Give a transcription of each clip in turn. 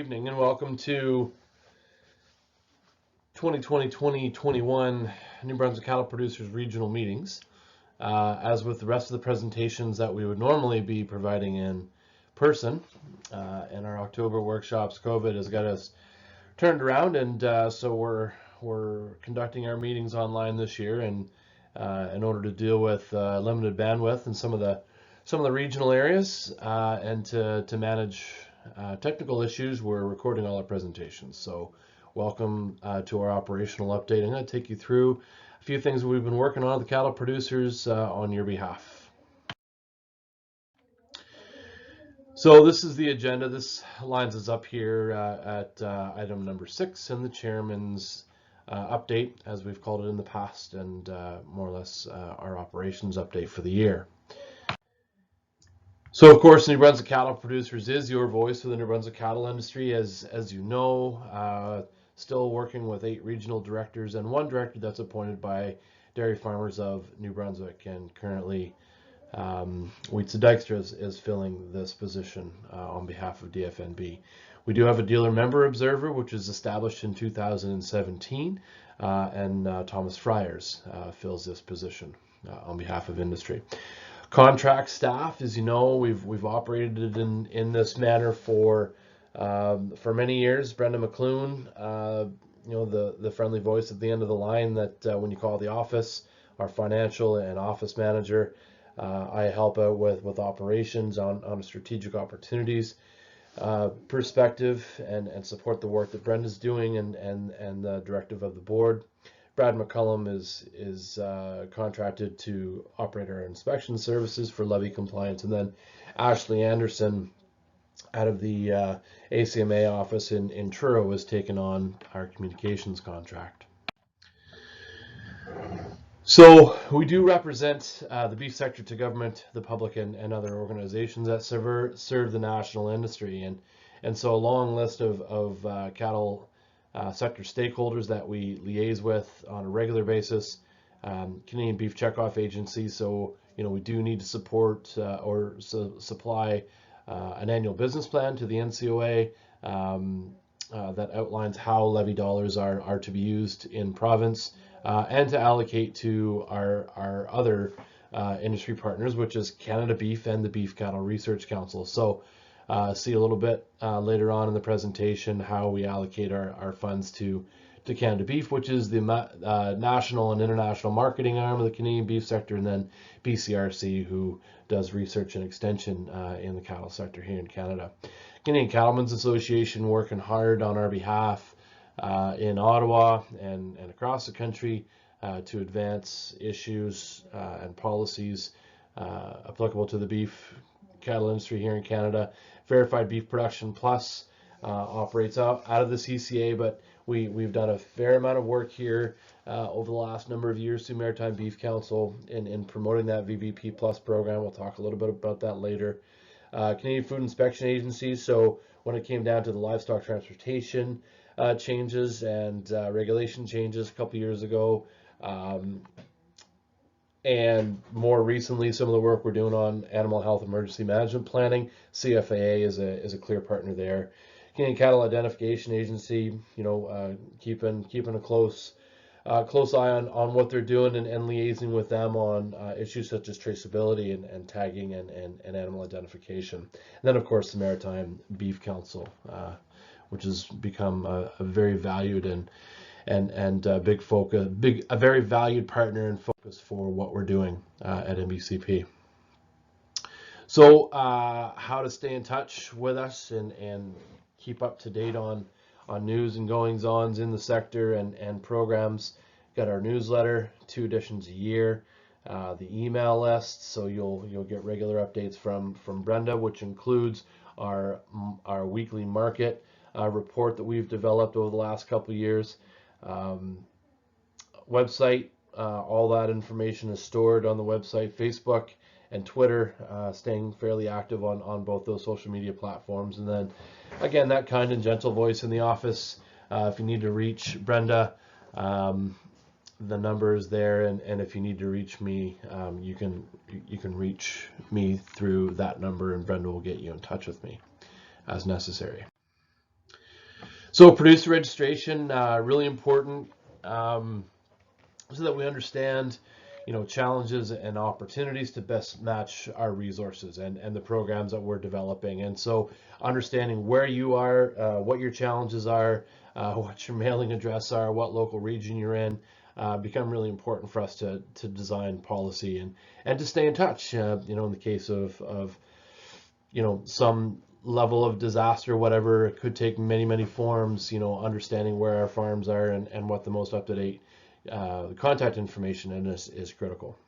evening and welcome to 2020-2021 New Brunswick Cattle Producers Regional Meetings. As with the rest of the presentations that we would normally be providing in person, in our October workshops, COVID has got us turned around, and so we're conducting our meetings online this year, and in order to deal with limited bandwidth in some of the regional areas, and to manage technical issues, we're recording all our presentations. So welcome to our operational update. I'm going to take you through a few things that we've been working on with the cattle producers on your behalf. So this is the agenda. This lines us up here at item number 6 in the chairman's update, as we've called it in the past, and more or less our operations update for the year. So of course, New Brunswick Cattle Producers is your voice for the New Brunswick cattle industry, as you know. Still working with 8 regional directors and 1 director that's appointed by Dairy Farmers of New Brunswick, and currently Wietse Dijkstra is filling this position on behalf of DFNB. We do have a dealer member observer, which was established in 2017, and Thomas Friars fills this position on behalf of industry. Contract staff, as you know, we've operated in this manner for many years. Brenda McLeod, you know, the friendly voice at the end of the line that when you call the office, our financial and office manager. I help out with operations on a strategic opportunities perspective, and support the work that Brenda's doing, and the directive of the board. Brad McCullum is contracted to operate our inspection services for levy compliance, and then Ashley Anderson out of the ACMA office in Truro has taken on our communications contract. So we do represent the beef sector to government, the public, and other organizations that serve the national industry, and so a long list of cattle sector stakeholders that we liaise with on a regular basis. Canadian Beef Checkoff Agency, so you know we do need to support supply an annual business plan to the NCOA that outlines how levy dollars are to be used in province, and to allocate to our other industry partners, which is Canada Beef and the Beef Cattle Research Council. So see a little bit later on in the presentation how we allocate our funds to Canada Beef, which is the national and international marketing arm of the Canadian beef sector, and then BCRC, who does research and extension in the cattle sector here in Canada. Canadian Cattlemen's Association working hard on our behalf in Ottawa and across the country to advance issues and policies applicable to the beef cattle industry here in Canada. Verified Beef Production Plus operates out of the CCA, but we've done a fair amount of work here over the last number of years through Maritime Beef Council in promoting that VBP Plus program. We'll talk a little bit about that later. Canadian Food Inspection Agency, so when it came down to the livestock transportation changes and regulation changes a couple years ago, and more recently, some of the work we're doing on animal health emergency management planning. CFAA is a clear partner there. Canadian Cattle Identification Agency, you know, keeping a close eye on what they're doing, and liaising with them on issues such as traceability and tagging and animal identification. And then, of course, the Maritime Beef Council, which has become a very valued and a very valued partner and focus for what we're doing at NBCP. So how to stay in touch with us and keep up to date on news and goings-ons in the sector and programs. Got our newsletter, 2 editions a year, the email list, so you'll get regular updates from Brenda, which includes our weekly market report that we've developed over the last couple of years. Website, all that information is stored on the website. Facebook and Twitter, staying fairly active on both those social media platforms. And then again, that kind and gentle voice in the office. If you need to reach Brenda, the number is there, and if you need to reach me, you can reach me through that number, and Brenda will get you in touch with me as necessary. So producer registration, really important, so that we understand, challenges and opportunities to best match our resources and the programs that we're developing. And so understanding where you are, what your challenges are, what your mailing address are, what local region you're in, become really important for us to design policy and to stay in touch. In the case of some level of disaster, whatever, it could take many forms, understanding where our farms are and what the most up-to-date contact information in this is critical.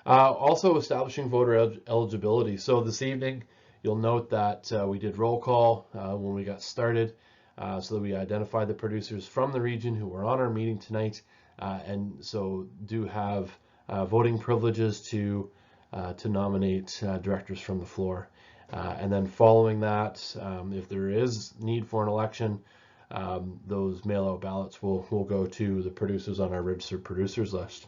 Also establishing voter eligibility. So this evening, you'll note that we did roll call when we got started, so that we identified the producers from the region who were on our meeting tonight, and so do have voting privileges to nominate directors from the floor. And then following that, if there is need for an election, those mail-out ballots will go to the producers on our registered producers list.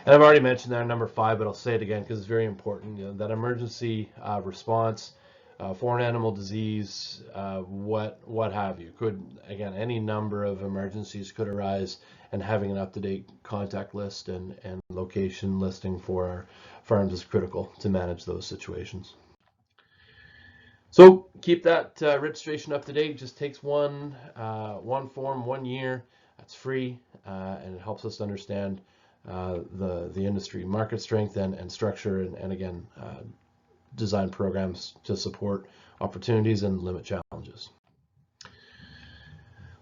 And I've already mentioned that number 5, but I'll say it again because it's very important. That emergency response, foreign animal disease, what have you. Could, again, any number of emergencies could arise, and having an up-to-date contact list and location listing for our farms is critical to manage those situations. So keep that registration up to date. It just takes one form, 1 year. That's free, and it helps us understand the industry market strength and structure, and again, design programs to support opportunities and limit challenges.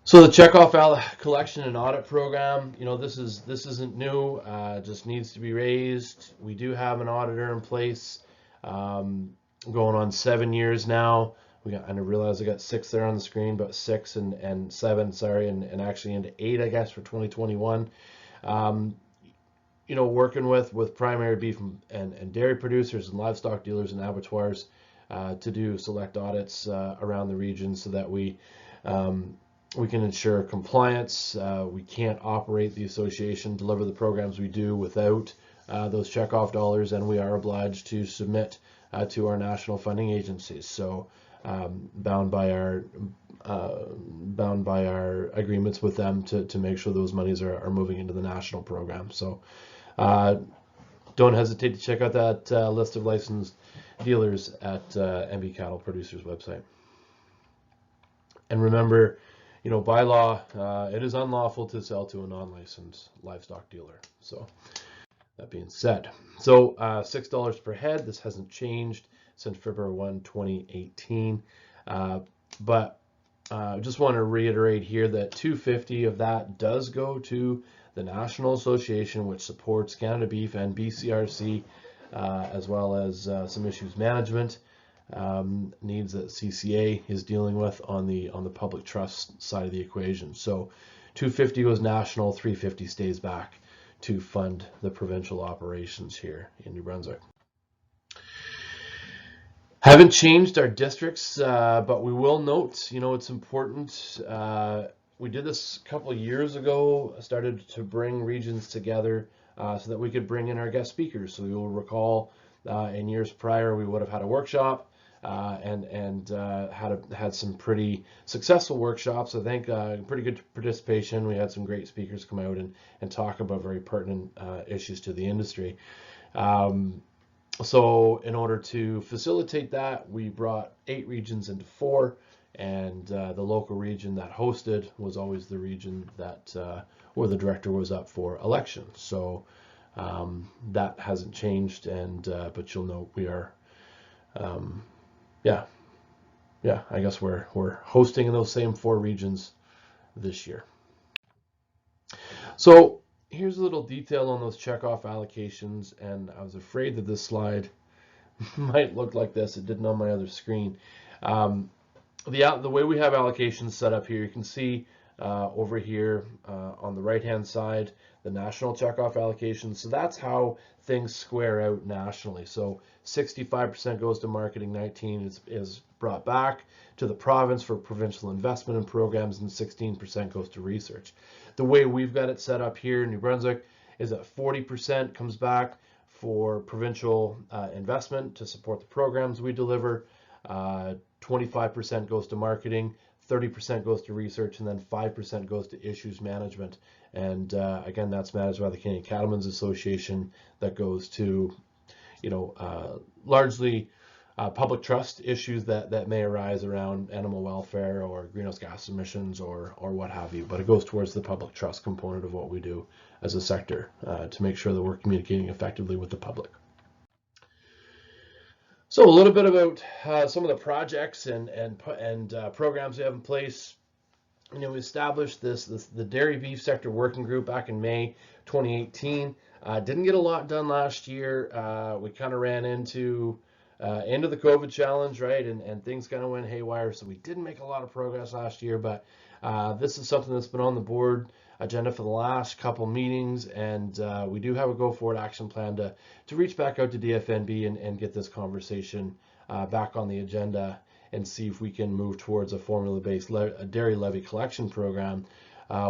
So the Checkoff Collection and Audit program, this isn't new. Just needs to be raised. We do have an auditor in place, going on 7 years now. I realize I got 6 there on the screen, but 6 and 7, sorry, and actually into 8, I guess, for 2021. Working with primary beef and dairy producers and livestock dealers and abattoirs to do select audits around the region, so that we can ensure compliance. We can't operate the association, deliver the programs we do without those checkoff dollars, and we are obliged to submit to our national funding agencies. So bound by our agreements with them to make sure those monies are moving into the national program. So don't hesitate to check out that list of licensed dealers at NB Cattle Producers website. And remember, by law, it is unlawful to sell to a non-licensed livestock dealer. So that being said, so $6 per head. This hasn't changed since February 1, 2018. But I just want to reiterate here that $250 of that does go to the National Association, which supports Canada Beef and BCRC, as well as some issues management needs that CCA is dealing with on the public trust side of the equation. So $250 goes national, $350 stays back to fund the provincial operations here in New Brunswick. Haven't changed our districts, but we will note, it's important. We did this a couple of years ago, started to bring regions together so that we could bring in our guest speakers. So you'll recall in years prior, we would have had a workshop and had some pretty successful workshops. I think pretty good participation. We had some great speakers come out and talk about very pertinent issues to the industry. So in order to facilitate that, we brought 8 regions into 4, and the local region that hosted was always the region that where the director was up for election. So that hasn't changed, and but you'll note we are I guess we're hosting in those same 4 regions this year. So here's a little detail on those checkoff allocations, and I was afraid that this slide might look like this. It didn't on my other screen. The way we have allocations set up here, you can see over here on the right-hand side, the national checkoff allocation. So that's how things square out nationally. So 65% goes to marketing, 19% is brought back to the province for provincial investment in programs, and 16% goes to research. The way we've got it set up here in New Brunswick is that 40% comes back for provincial investment to support the programs we deliver. 25% goes to marketing, 30% goes to research, and then 5% goes to issues management. And again, that's managed by the Canadian Cattlemen's Association. That goes to, largely public trust issues that may arise around animal welfare or greenhouse gas emissions or what have you. But it goes towards the public trust component of what we do as a sector to make sure that we're communicating effectively with the public. So a little bit about some of the projects and programs we have in place. We established the Dairy Beef Sector Working Group back in May 2018. Didn't get a lot done last year. We kind of ran into the COVID challenge, right? And things kind of went haywire. So we didn't make a lot of progress last year, but this is something that's been on the board agenda for the last couple meetings, and we do have a go-forward action plan to reach back out to DFNB and get this conversation back on the agenda and see if we can move towards a formula-based dairy levy collection program.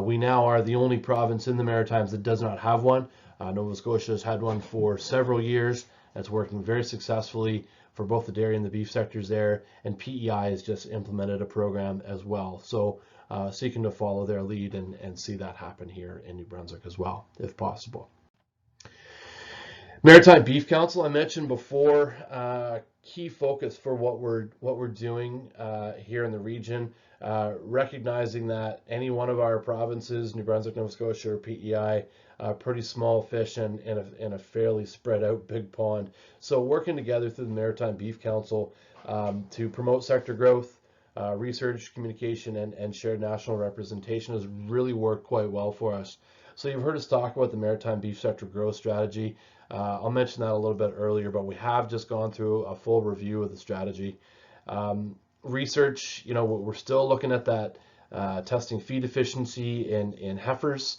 We now are the only province in the Maritimes that does not have one. Nova Scotia has had one for several years. It's working very successfully for both the dairy and the beef sectors there, and PEI has just implemented a program as well. So seeking to follow their lead and see that happen here in New Brunswick as well, if possible. Maritime Beef Council, I mentioned before, key focus for what we're doing here in the region, recognizing that any one of our provinces, New Brunswick, Nova Scotia, or PEI, pretty small fish in a fairly spread out big pond. So working together through the Maritime Beef Council to promote sector growth, research, communication, and shared national representation has really worked quite well for us. So you've heard us talk about the Maritime Beef Sector Growth Strategy. I'll mention that a little bit earlier, but we have just gone through a full review of the strategy. Research, we're still looking at that testing feed efficiency in heifers,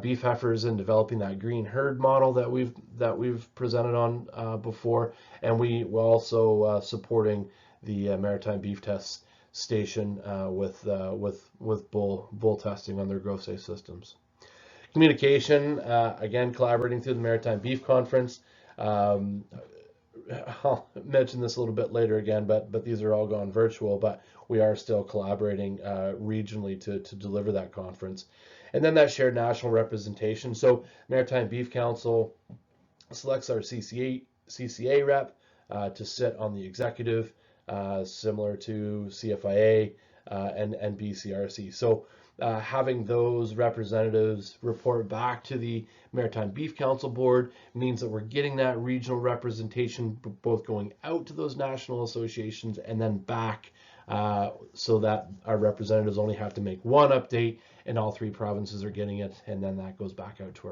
beef heifers, and developing that green herd model that we've presented on before, and we're also supporting the Maritime Beef Test Station with bull testing on their growth safe systems. Communication, again, collaborating through the Maritime Beef Conference. I'll mention this a little bit later again, but these are all gone virtual, but we are still collaborating regionally to deliver that conference. And then that shared national representation. So Maritime Beef Council selects our CCA rep to sit on the executive, similar to CFIA and BCRC. So having those representatives report back to the Maritime Beef Council Board means that we're getting that regional representation, both going out to those national associations and then back, so that our representatives only have to make one update and all three provinces are getting it, and then that goes back out to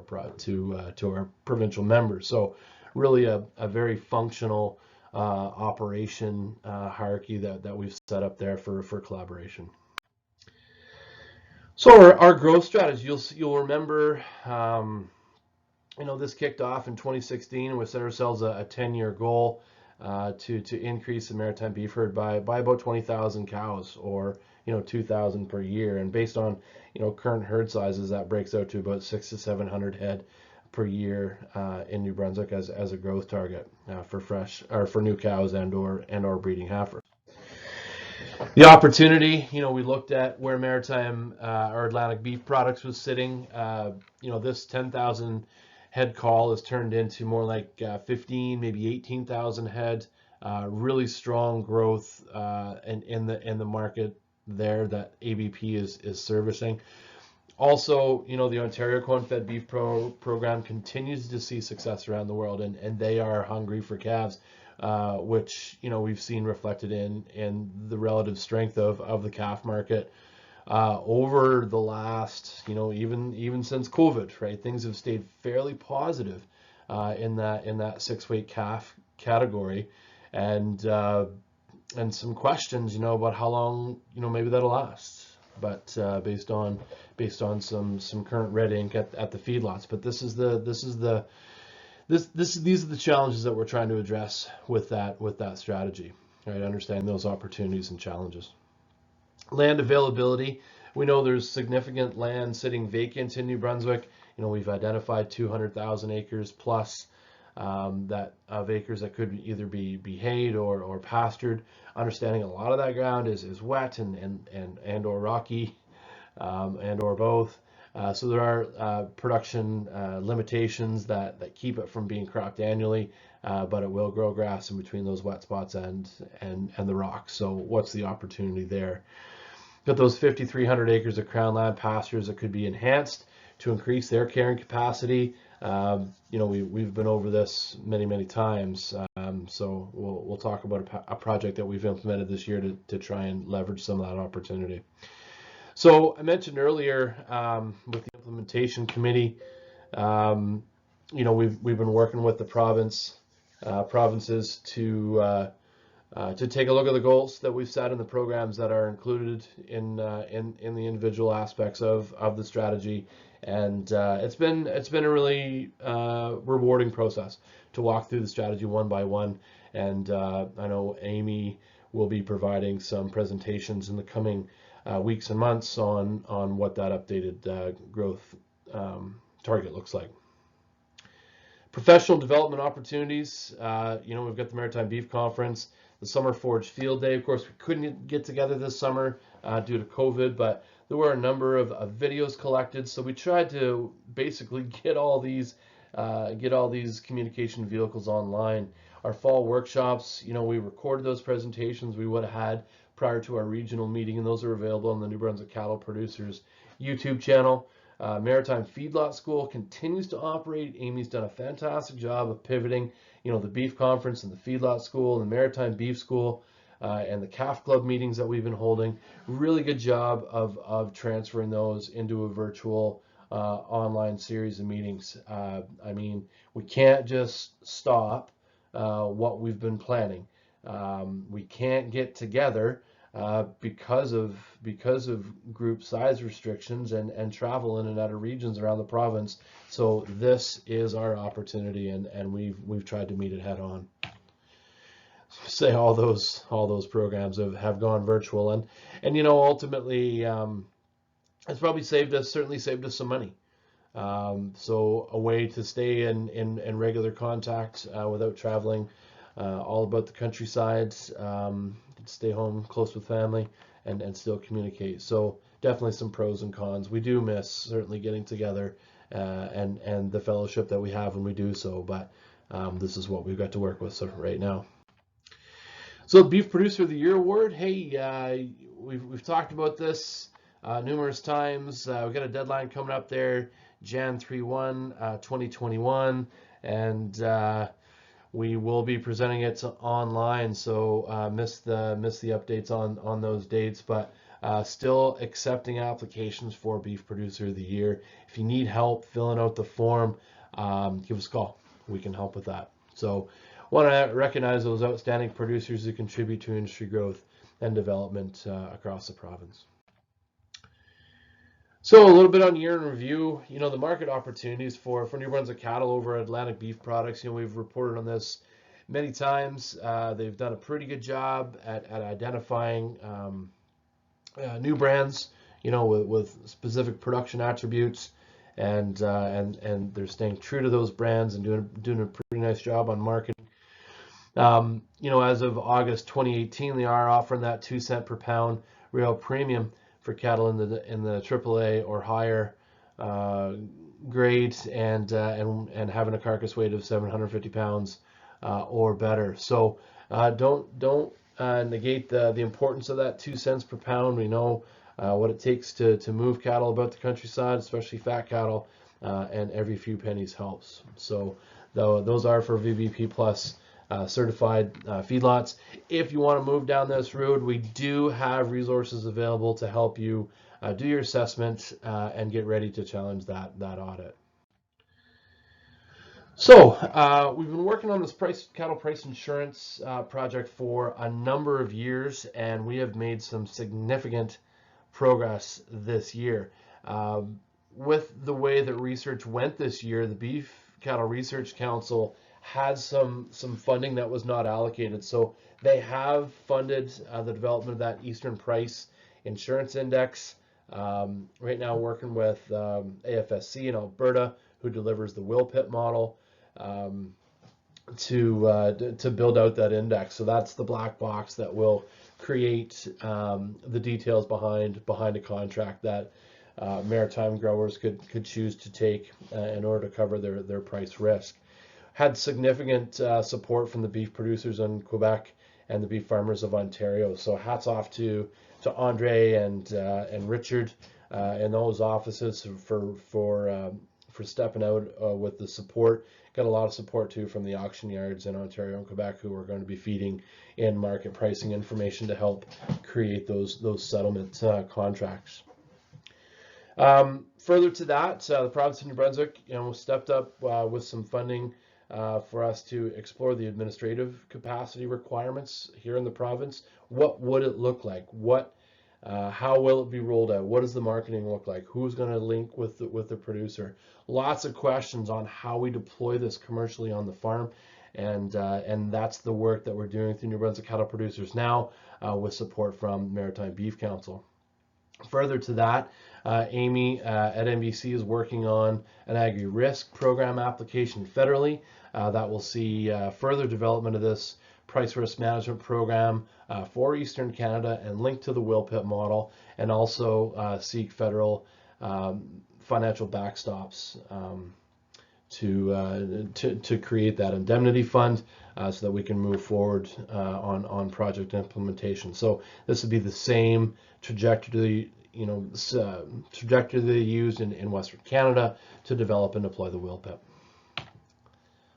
our provincial members. So really a very functional operation hierarchy that we've set up there for collaboration. So our growth strategy, you'll remember, this kicked off in 2016, and we set ourselves a 10-year goal to increase the maritime beef herd by about 20,000 cows, or 2,000 per year. And based on current herd sizes, that breaks out to about 600 to 700 head per year in New Brunswick as a growth target for new cows and or breeding heifers. The opportunity, we looked at where Maritime or Atlantic Beef Products was sitting. This 10,000 head call has turned into more like 15, maybe 18,000 head. Really strong growth in the market there that ABP is servicing. Also, the Ontario Corn-Fed Beef Program continues to see success around the world, and they are hungry for calves. Which we've seen reflected in the relative strength of the calf market over the last even since COVID, right? Things have stayed fairly positive in that 6-weight calf category, and some questions about how long maybe that'll last, but based on some current red ink at the feedlots. But these are the challenges that we're trying to address with that strategy, right? Understand those opportunities and challenges. Land availability. We know there's significant land sitting vacant in New Brunswick. We've identified 200,000 acres plus that of acres that could either be hayed or pastured. Understanding a lot of that ground is wet and or rocky, and or both. So there are production limitations that keep it from being cropped annually, but it will grow grass in between those wet spots and the rocks. So what's the opportunity there? Got those 5,300 acres of crown land pastures that could be enhanced to increase their carrying capacity. We've been over this many times, so we'll talk about a project that we've implemented this year to try and leverage some of that opportunity. So I mentioned earlier with the implementation committee, we've been working with the provinces to take a look at the goals that we've set and the programs that are included in the individual aspects of the strategy, and it's been a really rewarding process to walk through the strategy one by one. And I know Amy will be providing some presentations in the coming weeks and months on what that updated growth target looks like. Professional development opportunities. We've got the Maritime Beef Conference, the Summer Forage Field Day. Of course, we couldn't get together this summer due to COVID, but there were a number of videos collected. So we tried to basically get all these communication vehicles online. Our fall workshops, we recorded those presentations we would have had prior to our regional meeting, and those are available on the New Brunswick Cattle Producers YouTube channel. Maritime Feedlot School continues to operate. Amy's done a fantastic job of pivoting, the beef conference and the feedlot school and the Maritime Beef School and the calf club meetings that we've been holding. Really good job of transferring those into a virtual online series of meetings. We can't just stop what we've been planning. We can't get together because of group size restrictions and travel in and out of regions around the province. So this is our opportunity, and we've tried to meet it head on. Say all those programs have gone virtual, and ultimately it's probably certainly saved us some money. So a way to stay in regular contact without traveling all about the countryside, stay home close with family and still communicate. So definitely some pros and cons. We do miss certainly getting together and the fellowship that we have when we do so, but this is what we've got to work with right now. So Beef Producer of the Year Award. Hey, we've talked about this numerous times. We've got a deadline coming up there, Jan 3/1, 2021, and we will be presenting it online, so miss the updates on those dates, but still accepting applications for Beef Producer of the Year. If you need help filling out the form, give us a call. We can help with that. So want to recognize those outstanding producers who contribute to industry growth and development across the province. So a little bit on year in review, the market opportunities for New Brunswick cattle over Atlantic Beef Products. We've reported on this many times. They've done a pretty good job at identifying new brands, with specific production attributes, and they're staying true to those brands and doing a pretty nice job on marketing. As of August 2018, they are offering that 2 cent per pound rail premium for cattle in the AAA or higher grade, and having a carcass weight of 750 pounds or better. So don't negate the importance of that 2 cents per pound. We know what it takes to move cattle about the countryside, especially fat cattle, and every few pennies helps. So those are for VBP Plus certified feedlots. If you want to move down this road, we do have resources available to help you do your assessment and get ready to challenge that audit. So we've been working on this cattle price insurance project for a number of years, and we have made some significant progress this year. With the way that research went this year, the Beef Cattle Research Council had some funding that was not allocated. So they have funded the development of that Eastern Price Insurance Index. Right now working with AFSC in Alberta, who delivers the Will Pit model. to build out that index. So that's the black box that will create the details behind a contract that maritime growers could choose to take in order to cover their price risk. Had significant support from the beef producers in Quebec and the beef farmers of Ontario. So hats off to Andre and Richard in those offices for stepping out with the support. Got a lot of support too from the auction yards in Ontario and Quebec, who are going to be feeding in market pricing information to help create those settlement contracts. Further to that, the province of New Brunswick, stepped up with some funding for us to explore the administrative capacity requirements here in the province. What would it look like? How will it be rolled out? What does the marketing look like? Who's going to link with the producer? Lots of questions on how we deploy this commercially on the farm, and that's the work that we're doing through New Brunswick Cattle Producers Now with support from Maritime Beef Council. Further to that, Amy at NBC is working on an Agri risk program application federally that will see further development of this price risk management program for Eastern Canada and link to the Wilpit model, and also seek federal financial backstops to create that indemnity fund so that we can move forward on project implementation. So this would be the same trajectory, trajectory they used in Western Canada to develop and deploy the Wilpit.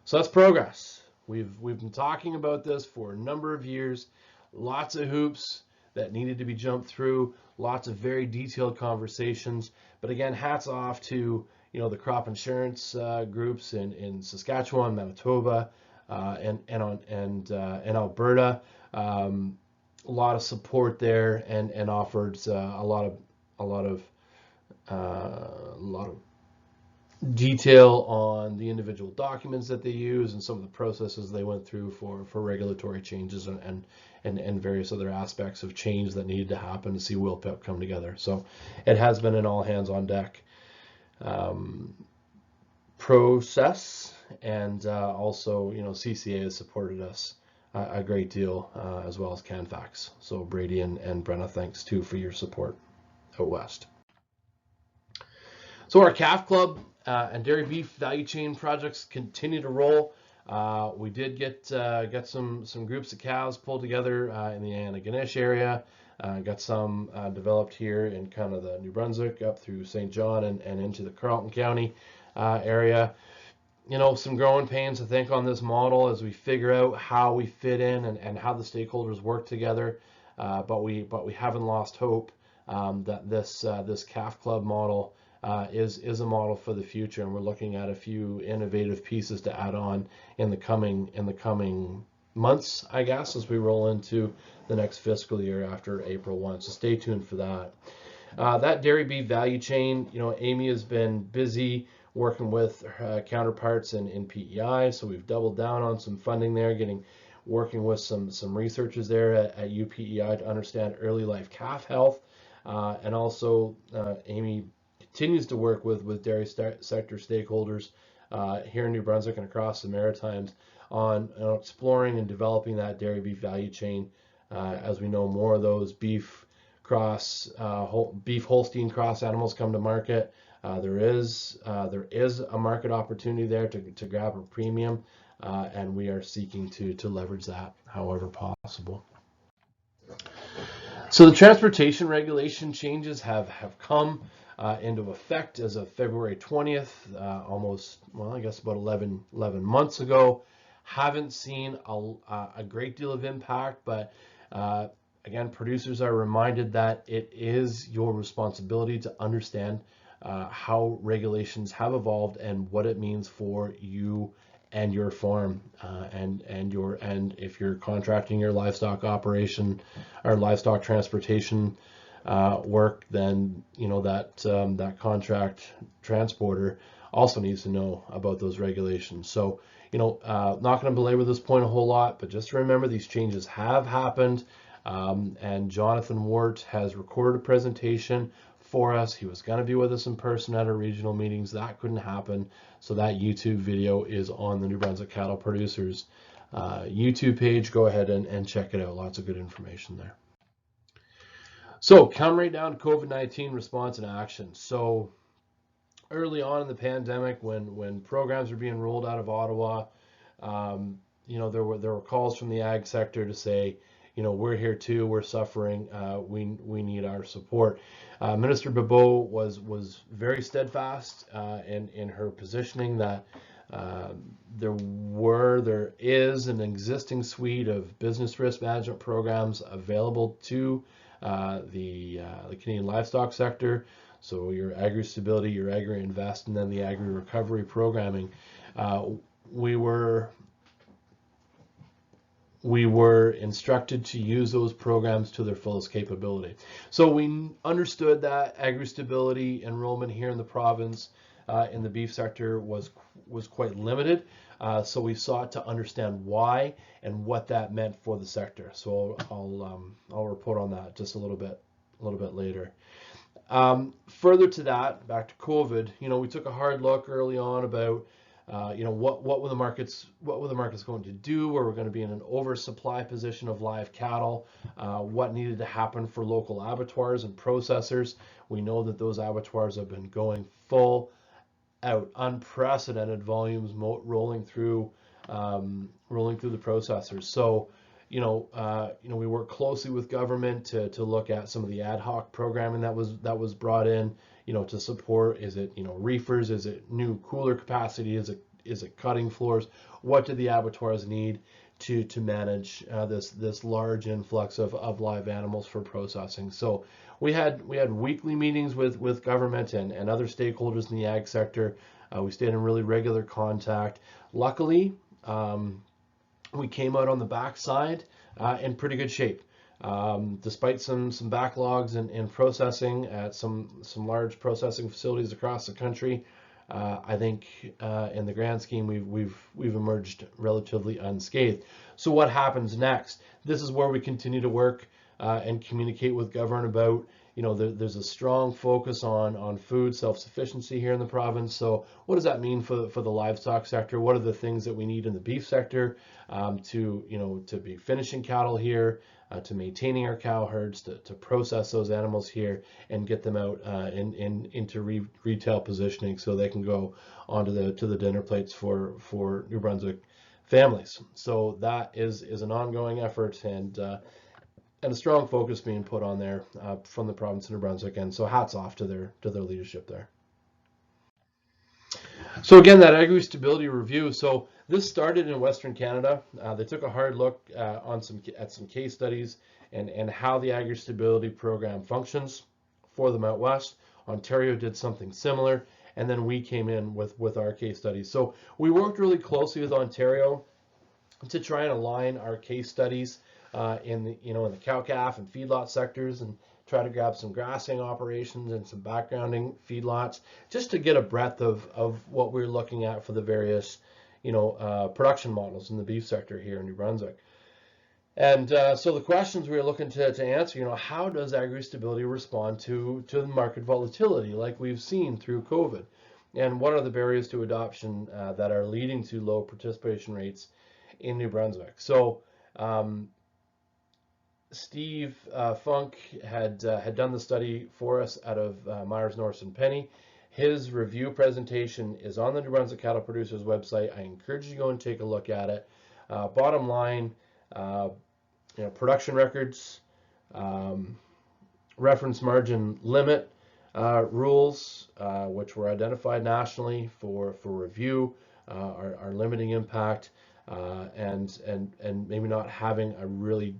So that's progress. We've been talking about this for a number of years. Lots of hoops that needed to be jumped through. Lots of very detailed conversations. But again, hats off to the crop insurance groups in Saskatchewan, Manitoba, and Alberta. A lot of support there, and offered a lot of detail on the individual documents that they use and some of the processes they went through for regulatory changes and various other aspects of change that needed to happen to see Wilpit come together. So it has been an all hands on deck process, and also CCA has supported us a great deal, as well as Canfax. So Brady and Brenna, thanks too for your support out west. So our calf club and dairy beef value chain projects continue to roll. We did get some groups of cows pulled together in the Antigonish area. Got some developed here in kind of the New Brunswick up through St. John and into the Carleton County area. Some growing pains, I think, on this model as we figure out how we fit in and how the stakeholders work together. But we haven't lost hope that this calf club model is a model for the future, and we're looking at a few innovative pieces to add on in the coming months, I guess, as we roll into the next fiscal year after April 1. So stay tuned for that. That dairy beef value chain, Amy has been busy working with counterparts in PEI, so we've doubled down on some funding there, working with some researchers there at UPEI to understand early life calf health, and also Amy continues to work with dairy sector stakeholders here in New Brunswick and across the Maritimes on exploring and developing that dairy beef value chain. As we know, more of those beef Holstein cross animals come to market. There is a market opportunity there to grab a premium, and we are seeking to leverage that however possible. So the transportation regulation changes have come into effect as of February 20th, I guess about 11 months ago. Haven't seen a great deal of impact, but again, producers are reminded that it is your responsibility to understand how regulations have evolved and what it means for you and your farm, and if you're contracting your livestock operation or livestock transportation work, then that contract transporter also needs to know about those regulations. So not going to belabor this point a whole lot, but just remember these changes have happened, and Jonathan Wart has recorded a presentation for us. He was going to be with us in person at our regional meetings. That couldn't happen. So that YouTube video is on the New Brunswick Cattle Producers YouTube page. Go ahead and check it out. Lots of good information there. So come right down to COVID-19 response and action. So early on in the pandemic, when programs were being rolled out of Ottawa, there were calls from the ag sector to say, we're here too, we're suffering, we need our support. Minister Bebeau was very steadfast in her positioning that there is an existing suite of business risk management programs available to the Canadian livestock sector. So your Agri Stability, your Agri Invest, and then the Agri Recovery programming. We were instructed to use those programs to their fullest capability. So we understood that Agri Stability enrollment here in the province in the beef sector was quite limited. So we sought to understand why and what that meant for the sector. So I'll report on that just a little bit later. Further to that, back to COVID, we took a hard look early on about what were the markets going to do? Were we going to be in an oversupply position of live cattle? What needed to happen for local abattoirs and processors? We know that those abattoirs have been going full out, unprecedented volumes rolling through the processors. So we work closely with government to look at some of the ad hoc programming that was brought in, to support. Is it reefers? Is it new cooler capacity? Is it cutting floors? What do the abattoirs need to manage this large influx of live animals for processing? So we had weekly meetings with government and other stakeholders in the ag sector. We stayed in really regular contact. Luckily, we came out on the backside in pretty good shape. Despite some backlogs in processing at some large processing facilities across the country, I think in the grand scheme we've emerged relatively unscathed. So what happens next? This is where we continue to work and communicate with government about. There's a strong focus on food self-sufficiency here in the province. So what does that mean for the livestock sector? What are the things that we need in the beef sector to be finishing cattle here, to maintaining our cow herds, to process those animals here and get them out into retail positioning so they can go onto the dinner plates for New Brunswick families. So that is an ongoing effort and a strong focus being put on there from the province of New Brunswick, and so hats off to their leadership there. So again, that Agri Stability Review. So this started in Western Canada. They took a hard look at some case studies and how the Agri Stability Program functions for them out west. Ontario did something similar, and then we came in with our case studies. So we worked really closely with Ontario to try and align our case studies in the cow-calf and feedlot sectors, and try to grab some grassing operations and some backgrounding feedlots, just to get a breadth of what we're looking at for the various production models in the beef sector here in New Brunswick. And so the questions we were looking to answer, how does Agri Stability respond to the market volatility like we've seen through COVID? And what are the barriers to adoption that are leading to low participation rates in New Brunswick? So Steve Funk had done the study for us out of Myers, Norris and Penny. His review presentation is on the New Brunswick Cattle Producers website. I encourage you to go and take a look at it. Bottom line, production records, reference margin limit rules, which were identified nationally for review, are limiting impact, and maybe not having a really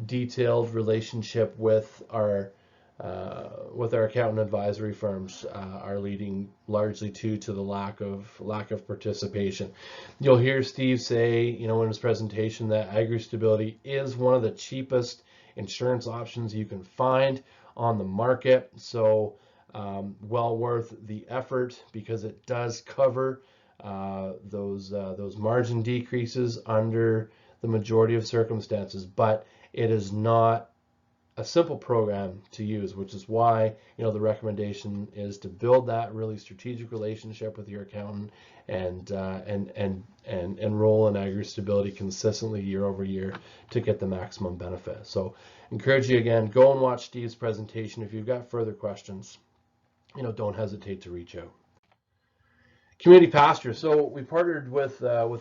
detailed relationship with our accountant advisory firms are leading largely to the lack of participation. You'll hear Steve say, in his presentation, that Agri Stability is one of the cheapest insurance options you can find on the market. So well worth the effort, because it does cover those margin decreases under the majority of circumstances, but it is not a simple program to use, which is why, the recommendation is to build that really strategic relationship with your accountant and enroll in Agri stability consistently year over year to get the maximum benefit. So encourage you again, go and watch Steve's presentation. If you've got further questions, don't hesitate to reach out. Community pasture. So we partnered with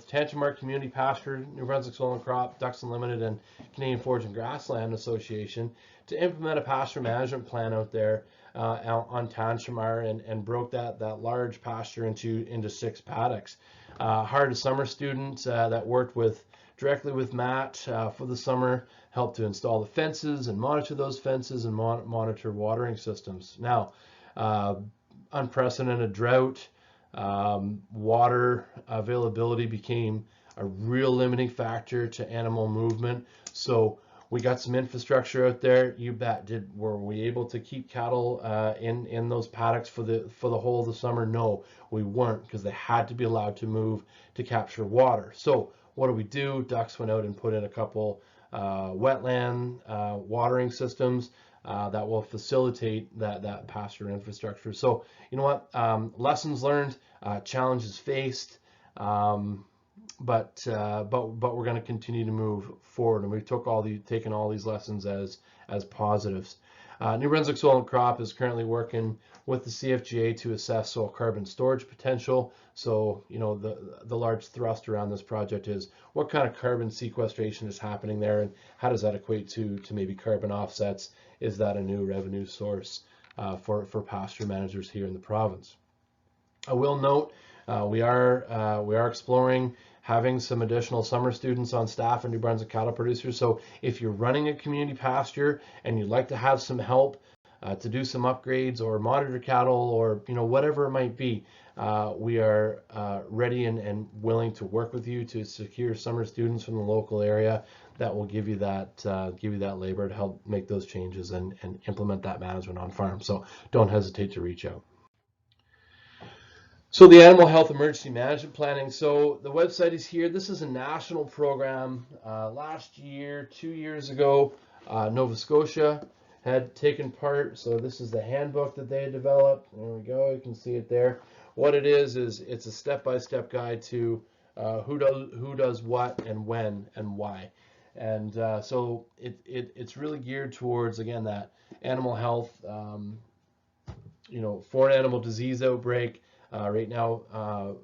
Tantamar Community Pasture, New Brunswick Soil and Crop, Ducks Unlimited, and Canadian Forage and Grassland Association to implement a pasture management plan out there out on Tantamar, and broke that large pasture into 6 paddocks. Hired a summer student that worked directly with Matt for the summer, helped to install the fences and monitor those fences and monitor watering systems. Now, unprecedented drought. Water availability became a real limiting factor to animal movement. So we got some infrastructure out there. You bet. Were we able to keep cattle in those paddocks for the whole of the summer? No, we weren't, because they had to be allowed to move to capture water. So what do? Ducks went out and put in a couple wetland watering systems that will facilitate that pasture infrastructure. So you know what? Lessons learned, challenges faced, but we're going to continue to move forward, and we've taken all these lessons as positives. New Brunswick Soil and Crop is currently working with the CFGA to assess soil carbon storage potential. So the large thrust around this project is what kind of carbon sequestration is happening there, and how does that equate to maybe carbon offsets? Is that a new revenue source for pasture managers here in the province? I will note we are exploring having some additional summer students on staff in New Brunswick cattle producers. So if you're running a community pasture and you'd like to have some help to do some upgrades or monitor cattle, or whatever it might be, we are ready and willing to work with you to secure summer students from the local area that will give you that labor to help make those changes and implement that management on farm. So don't hesitate to reach out. So the Animal Health Emergency Management Planning. So the website is here. This is a national program. Last year, 2 years ago, Nova Scotia had taken part. So this is the handbook that they had developed. There we go. You can see it there. What it is it's a step-by-step guide to who does what and when and why. And so it's really geared towards, again, that animal health, foreign animal disease outbreak. Right now,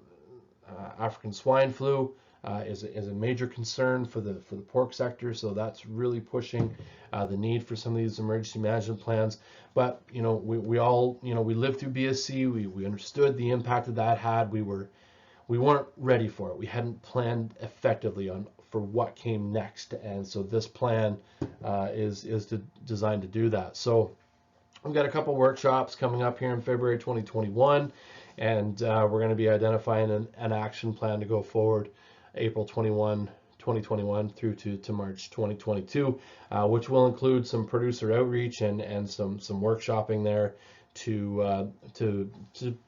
African swine flu is a major concern for the pork sector, so that's really pushing the need for some of these emergency management plans. But we lived through BSC. We understood the impact that had. We weren't ready for it. We hadn't planned effectively for what came next, and so this plan is designed to do that. So we've got a couple workshops coming up here in February 2021. And we're going to be identifying an action plan to go forward April 21, 2021 through to March 2022, which will include some producer outreach and some workshopping there to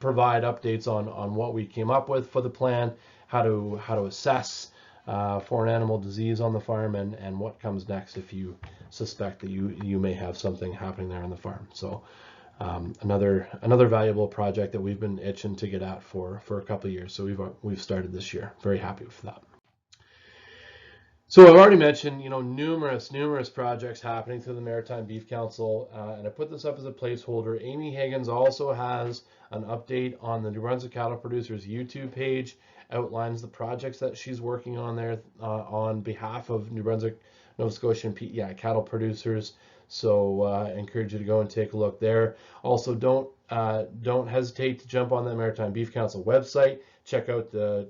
provide updates on what we came up with for the plan, how to assess foreign animal disease on the farm, and what comes next if you suspect that you may have something happening there on the farm. So another valuable project that we've been itching to get at for a couple of years. So we've started this year. Very happy with that. So I've already mentioned, numerous projects happening through the Maritime Beef Council, and I put this up as a placeholder. Amy Higgins also has an update on the New Brunswick Cattle Producers YouTube page, outlines the projects that she's working on there on behalf of New Brunswick, Nova Scotia, and cattle producers. So I encourage you to go and take a look there. Also, don't hesitate to jump on the Maritime Beef Council website. Check out the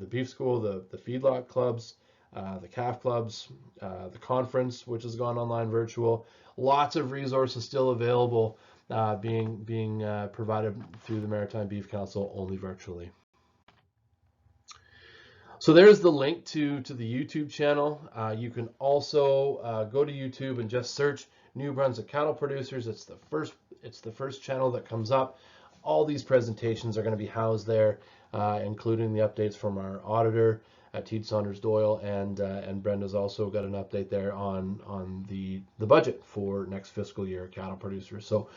beef school, the feedlot clubs, the calf clubs, the conference, which has gone online virtual. Lots of resources still available, being provided through the Maritime Beef Council, only virtually. So there's the link to the YouTube channel. You can also go to YouTube and just search New Brunswick Cattle Producers. It's the first channel that comes up. All these presentations are going to be housed there, including the updates from our auditor, Teed Saunders Doyle, and Brenda's also got an update there on the budget for next fiscal year, cattle producers. So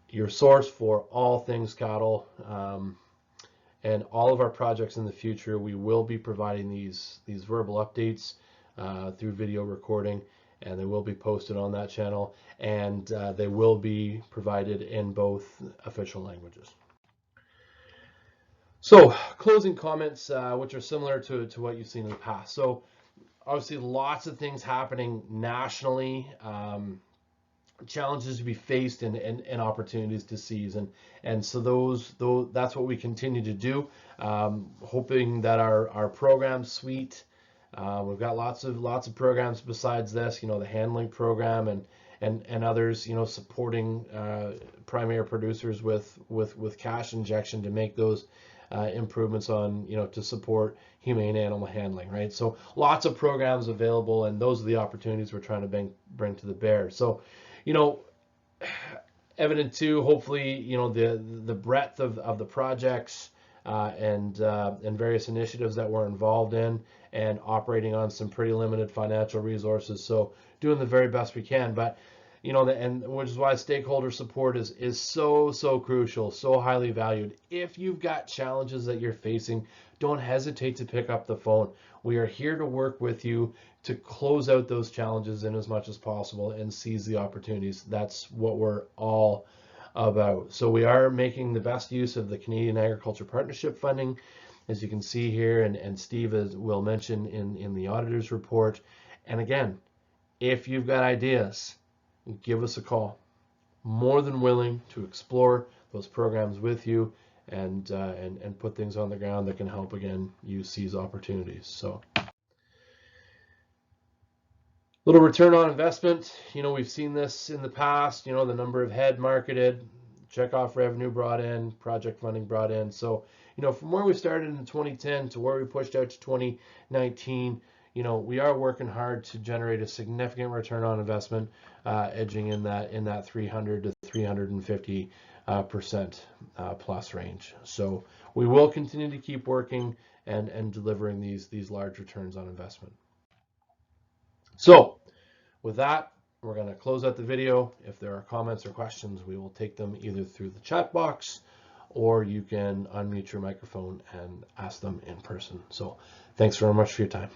your source for all things cattle, and all of our projects in the future, we will be providing these verbal updates through video recording, and they will be posted on that channel, and they will be provided in both official languages. So closing comments, which are similar to what you've seen in the past. So obviously lots of things happening nationally, challenges to be faced and opportunities to seize, and so that's what we continue to do, hoping that our program suite, we've got lots of programs besides this, the handling program and others, supporting primary producers with cash injection to make those improvements on, to support humane animal handling, right? So lots of programs available, and those are the opportunities we're trying to bring to the bear. So, evident too, hopefully, the breadth of the projects and various initiatives that we're involved in, and operating on some pretty limited financial resources. So doing the very best we can, but and which is why stakeholder support is so crucial, so highly valued. If you've got challenges that you're facing, don't hesitate to pick up the phone. We are here to work with you to close out those challenges in as much as possible and seize the opportunities. That's what we're all about. So we are making the best use of the Canadian Agriculture Partnership funding, as you can see here, and Steve will mention in the auditor's report. And again, if you've got ideas, give us a call. More than willing to explore those programs with you and put things on the ground that can help, again, you seize opportunities. So little return on investment, we've seen this in the past, the number of head marketed, checkoff revenue brought in, project funding brought in. So, from where we started in 2010 to where we pushed out to 2019, we are working hard to generate a significant return on investment, edging in that 300 to 350% plus range. So we will continue to keep working and delivering these large returns on investment. So with that, we're going to close out the video. If there are comments or questions, we will take them either through the chat box, or you can unmute your microphone and ask them in person. So thanks very much for your time.